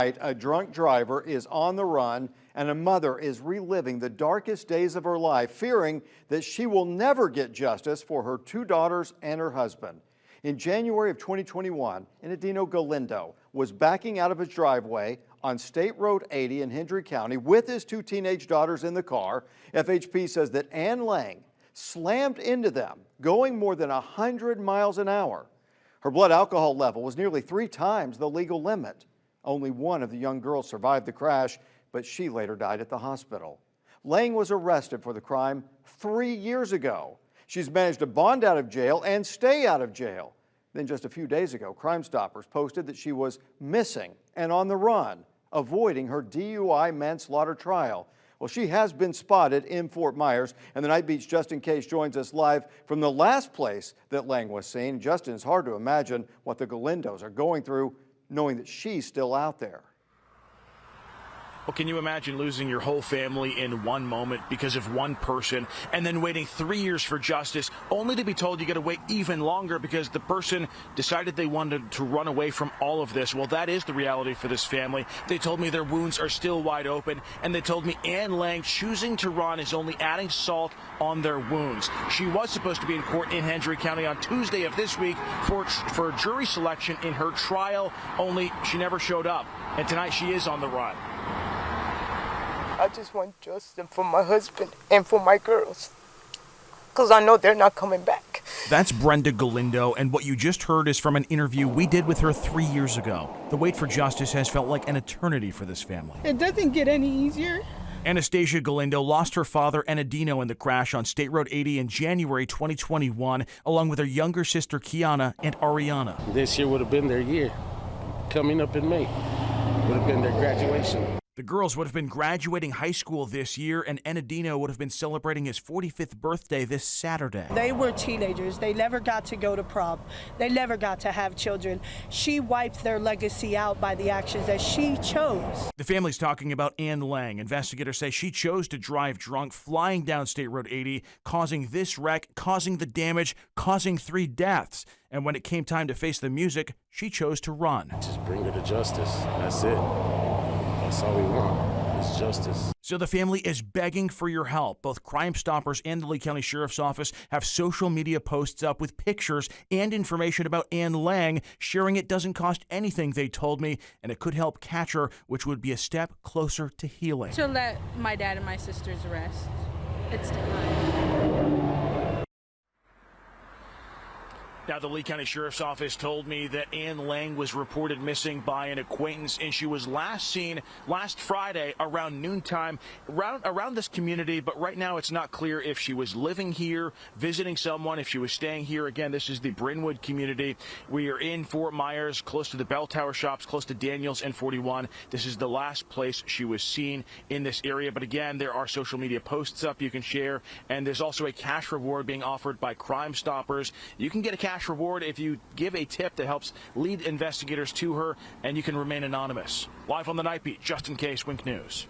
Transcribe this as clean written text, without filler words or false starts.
A drunk driver is on the run, and a mother is reliving the darkest days of her life, fearing that she will never get justice for her two daughters and her husband. In January of 2021, Enedino Galindo was backing out of his driveway on State Road 80 in Hendry County with his two teenage daughters in the car. FHP says that Ann Lang slammed into them, going more than 100 miles an hour. Her blood alcohol level was nearly 3 times the legal limit. Only one of the young girls survived the crash, but she later died at the hospital. Lang was arrested for the crime 3 years ago. She's managed to bond out of jail and stay out of jail. Then just a few days ago, Crime Stoppers posted that she was missing and on the run, avoiding her DUI manslaughter trial. Well, she has been spotted in Fort Myers, and the Night Beat's Justin Case joins us live from the last place that Lang was seen. Justin, it's hard to imagine what the Galindos are going through, knowing that she's still out there. Well, can you imagine losing your whole family in one moment because of one person and then waiting 3 years for justice only to be told you got to wait even longer because the person decided they wanted to run away from all of this? Well, that is the reality for this family. They told me their wounds are still wide open, and they told me Ann Lang choosing to run is only adding salt on their wounds. She was supposed to be in court in Hendry County on Tuesday of this week for jury selection in her trial, only she never showed up, and tonight she is on the run. I just want justice for my husband and for my girls, because I know they're not coming back. That's Brenda Galindo, and what you just heard is from an interview we did with her 3 years ago. The wait for justice has felt like an eternity for this family. It doesn't get any easier. Anastasia Galindo lost her father, Enedino, in the crash on State Road 80 in January 2021, along with her younger sister, Kiana, and Ariana. This year would have been their year. Coming up in May would have been their graduation. The girls would have been graduating high school this year, and Enedino would have been celebrating his 45th birthday this Saturday. They were teenagers. They never got to go to prom. They never got to have children. She wiped their legacy out by the actions that she chose. The family's talking about Ann Lang. Investigators say she chose to drive drunk, flying down State Road 80, causing this wreck, causing the damage, causing 3 deaths. And when it came time to face the music, she chose to run. Just bring her to justice. That's it. That's all we want, is justice. So the family is begging for your help. Both Crime Stoppers and the Lee County Sheriff's Office have social media posts up with pictures and information about Ann Lang. Sharing it doesn't cost anything, they told me, and it could help catch her, which would be a step closer to healing. To let my dad and my sisters rest. It's time. Now, the Lee County Sheriff's Office told me that Ann Lang was reported missing by an acquaintance, and she was last seen last Friday around noontime around this community, but right now it's not clear if she was living here, visiting someone, if she was staying here. Again, this is the Brynwood community. We are in Fort Myers, close to the Bell Tower shops, close to Daniels and 41. This is the last place she was seen in this area, but again, there are social media posts up you can share, and there's also a cash reward being offered by Crime Stoppers. You can get a cash reward if you give a tip that helps lead investigators to her, and you can remain anonymous. Live on the Night Beat, Justin Case, Wink News.